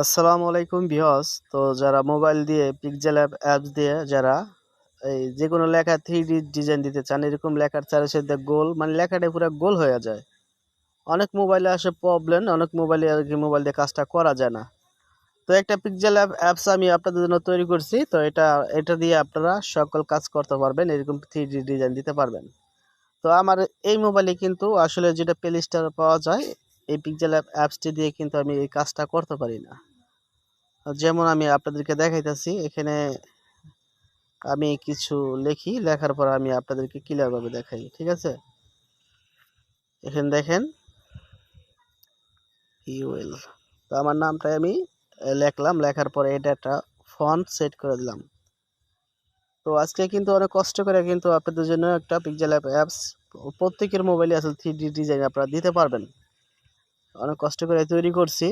আসসালামু আলাইকুম ভিউয়ার্স। তো যারা মোবাইল দিয়ে পিক্সেলঅ্যাপ অ্যাপস দিয়ে যারা এই যে কোনো লেখা 3D ডিজাইন দিতে চান, এরকম লেখার চারিসাইডে গোল মানে লেখাটা পুরো গোল হয়ে যায়। অনেক মোবাইলে আসে প্রবলেম, অনেক মোবাইলে আর কি মোবাইল দিয়ে কাজটা করা যায় না। তো একটা পিক্সেলঅ্যাপ অ্যাপস আমি আপনাদের জন্য তৈরি করছি। তো এটা দিয়ে আপনারা সকল কাজ করতে পারবেন, এরকম 3D ডিজাইন দিতে পারবেন। তো আমার এই মোবাইলে কিন্তু আসলে যেটা প্লে স্টোরে পাওয়া যায়, এই পিক্সেলঅ্যাপ অ্যাপসটি দিয়ে কিন্তু আমি এই কাজটা করতে পারি না। যেমন আমি আপনাদেরকে দেখাইতেছি এখানে আমি কিছু লিখি, লেখার পর আমি আপনাদেরকে ক্লিয়ার ভাবে দেখাই, ঠিক আছে? এখানে দেখেন ইউএল, তো আমার নামটা আমি লিখলাম, লেখার পরে এটা একটা ফন্ট সেট করে দিলাম। তো আজকে কিন্তু অনেক কষ্ট করে কিন্তু আপনাদের জন্য একটা পিক্সেলঅ্যাপ অ্যাপস প্রত্যেকের মোবাইলে আসলে 3D ডিজাইন আপনারা দিতে পারবেন। অনেক কষ্ট করে তৈরি করছি,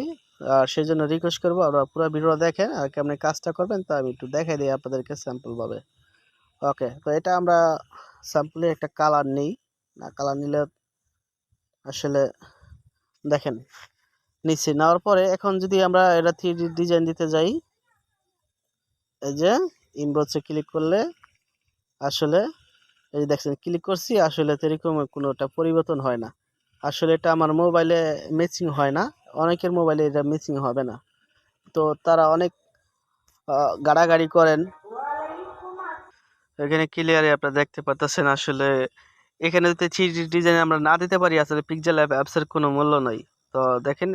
আর সেই জন্য রিকোয়েস্ট করবো আপনারা পুরো ভিডিও দেখেন আর কেমন কাজটা করবেন তা আমি একটু দেখাই দিই আপনাদেরকে স্যাম্পল ভাবে। ওকে, তো এটা আমরা স্যাম্পলে একটা কালার নেই, না কালার নিলে আসলে দেখেন নিচে নেওয়ার পরে এখন যদি আমরা এটা 3D ডিজাইন দিতে যাই, এই যে ইনবক্সে ক্লিক করলে আসলে এই যে দেখছেন ক্লিক করছি, আসলে এরকম কোনোটা পরিবর্তন হয় না। আসলে এটা আমার মোবাইলে ম্যাচিং হয় না, অনেকের মোবাইলে এটা ম্যাচিং হবে না। তো তারা অনেক গাড়াগাড়ি করেন। এখানে ক্লিয়ারলি আপনারা দেখতে পাচ্ছেন আসলে এখানে যদি 3D ডিজাইন আমরা না দিতে পারি, আসলে পিক্সেলঅ্যাপ অ্যাপসের কোনো মূল্য নাই। তো দেখেন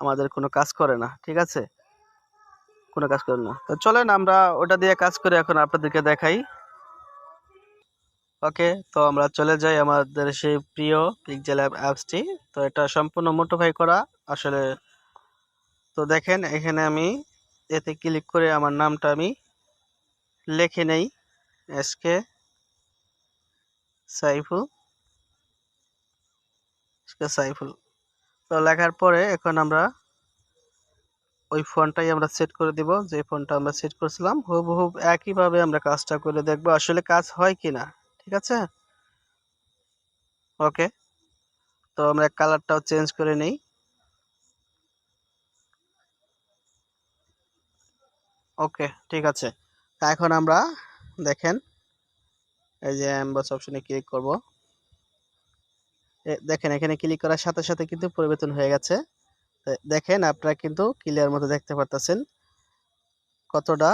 আমাদের কোনো কাজ করে না, ঠিক আছে? কোনো কাজ করে না। তো চলেন আমরা ওটা দিয়ে কাজ করে এখন আপনাদেরকে দেখাই। ওকে, তো আমরা চলে যাই আমাদের সেই প্রিয় পিক্সেলঅ্যাপ অ্যাপসটি। তো এটা সম্পূর্ণ মোটোফাই করা আসলে। তো দেখেন এখানে আমি এতে ক্লিক করে আমার নামটা আমি লিখে নেই, এসকে সাইফুল, এসকে সাইফুল। তো লেখার পরে এখন আমরা ওই ফন্টটাই আমরা সেট করে দিব, যে ফন্টটা আমরা সেট করেছিলাম হুবহু একইভাবে আমরা কাজটা করে দেখব আসলে কাজ হয় কিনা, ঠিক আছে? ওকে, তো আমরা কালারটাও চেঞ্জ করে নেই। ওকে, ঠিক আছে। তা এখন আমরা দেখেন এই যে এমবস অপশনে ক্লিক করব। দেখেন এখানে ক্লিক করার সাথে সাথে কিন্তু পরিবর্তন হয়ে গেছে। দেখেন আপনারা কিন্তু ক্লিয়ার মতো দেখতে পারতেছেন কতটা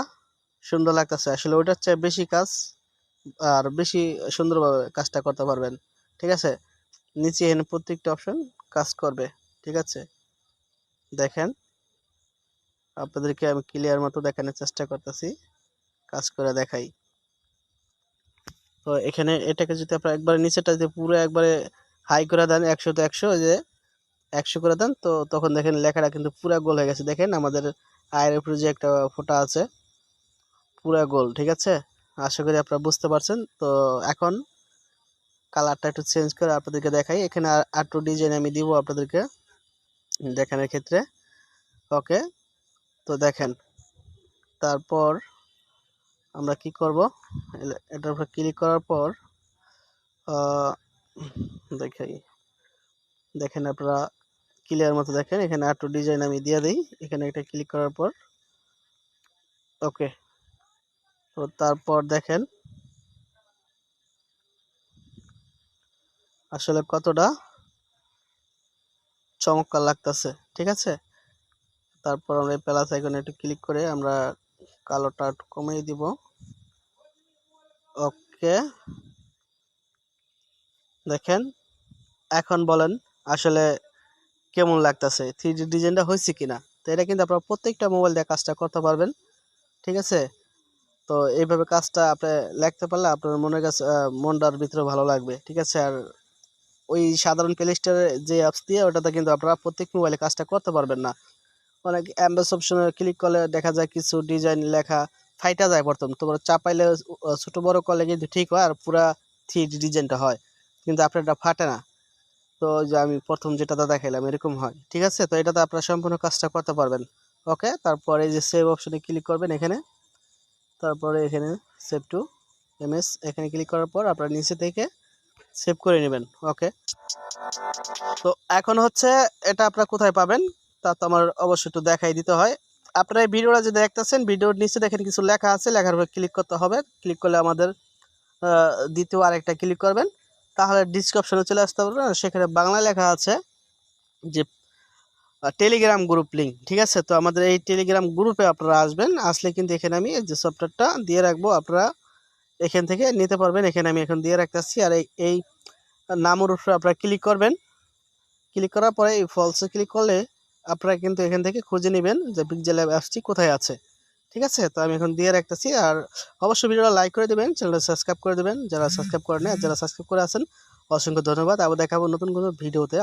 সুন্দর লাগতেছে। আসলে ওটার চেয়ে বেশি কাজ আর বেশি সুন্দরভাবে কাজটা করতে পারবেন, ঠিক আছে? নিচে এখানে প্রত্যেকটা অপশন কাজ করবে, ঠিক আছে? দেখেন আপনাদেরকে আমি ক্লিয়ার মতো দেখানোর চেষ্টা করতেছি, কাজ করে দেখাই। তো এখানে এটাকে যদি আপনারা একবারে নিচেটা যদি পুরো একবারে হাই করে দেন, 100 যে 100 করে দেন, তো তখন দেখেন লেখাটা কিন্তু পুরো গোল হয়ে গেছে। দেখেন আমাদের আয়ের উপরে যে একটা ফোঁটা আছে পুরো গোল, ঠিক আছে? আশা করি আপনারা বুঝতে পারছেন। তো এখন কালারটা একটু চেঞ্জ করে আপনাদেরকে দেখাই। এখানে আর একটু ডিজাইন আমি দিব আপনাদেরকে দেখানোর ক্ষেত্রে। ওকে, তো দেখেন তারপর আমরা কি করব, এটার উপর ক্লিক করার পর দেখাই। দেখেন আপনারা ক্লিয়ার মতো দেখেন এখানে একটু ডিজাইন আমি দিয়ে দিই এখানে একটা ক্লিক করার পর। ওকে, তো তারপর দেখেন আসলে কতটা চমৎকার লাগতেছে, ঠিক আছে? তারপর আমরা এই প্লাস আইকনে একটু ক্লিক করে আমরা কালোটা একটু কমিয়ে দিব। ওকে, দেখেন এখন বলেন আসলে কেমন লাগতেছে, 3D ডিজাইনটা হয়েছে কিনা? তো এটা কিন্তু আপনারা প্রত্যেকটা মোবাইল দিয়ে কাজটা করতে পারবেন, ঠিক আছে? তো এইভাবে কাজটা আপনি লিখতে পারলে আপনার মনের কাছে মনটার ভিতরে ভালো লাগবে, ঠিক আছে? আর ওই সাধারণ প্লে স্টোরে যে অ্যাপস দিয়ে ওটাতে কিন্তু আপনারা প্রত্যেক মোবাইলে কাজটা করতে পারবেন না। অনেক অ্যাম্বাস অপশনে ক্লিক করলে দেখা যায় কিছু ডিজাইন লেখা ফাইটা যায়, প্রথম তোমার চাপাইলে ছোট বড় করলে কিন্তু ঠিক হয় আর পুরা 3D ডিজাইনটা হয়, কিন্তু আপনার এটা ফাটে না। তো যে আমি প্রথম যেটাতে দেখাইলাম এরকম হয়, ঠিক আছে? তো এটাতে আপনারা সম্পূর্ণ কাজটা করতে পারবেন। ওকে, তারপরে এই যে সেভ অপশনে ক্লিক করবেন এখানে, তারপরে এখানে সেভ টু এমএস এখানে ক্লিক করার পর আপনারা নিচে থেকে সেভ করে নেবেন। ওকে, তো এখন হচ্ছে এটা আপনারা কোথায় পাবেন? তা তো আমার অবশ্যই একটু দেখাই দিতে হয়। আপনারা এই ভিডিওটা যে দেখতেছেন, ভিডিওর নিচে দেখেন কিছু লেখা আছে, লেখার উপর ক্লিক করতে হবে। ক্লিক করলে আমাদের দ্বিতীয় আরেকটা ক্লিক করবেন, তাহলে ডিসক্রিপশনে চলে আসতে পারবেন। সেখানে বাংলায় লেখা আছে যে টেলিগ্রাম গ্রুপ লিঙ্ক, ঠিক আছে? তো আমাদের এই টেলিগ্রাম গ্রুপে আপনারা আসবেন, আসলে কিন্তু এখানে আমি এই যে সফটওয়্যারটা দিয়ে রাখবো, আপনারা এখান থেকে নিতে পারবেন। এখানে আমি এখন দিয়ে রাখতেছি। আর এই নামের উপরে আপনারা ক্লিক করবেন। ক্লিক করার পরে এই ফলসে ক্লিক করলে আপনারা কিন্তু এখান থেকে খুঁজে নেবেন যে পিক্সেলল্যাব অ্যাপসটি কোথায় আছে, ঠিক আছে? তো আমি এখন দিয়ে রাখতেছি। আর অবশ্যই ভিডিওটা লাইক করে দেবেন, চ্যানেলটা সাবস্ক্রাইব করে দেবেন যারা সাবস্ক্রাইব করেন, আর যারা সাবস্ক্রাইব করে আছেন অসংখ্য ধন্যবাদ। আবার দেখাবো নতুন কোনো ভিডিওতে।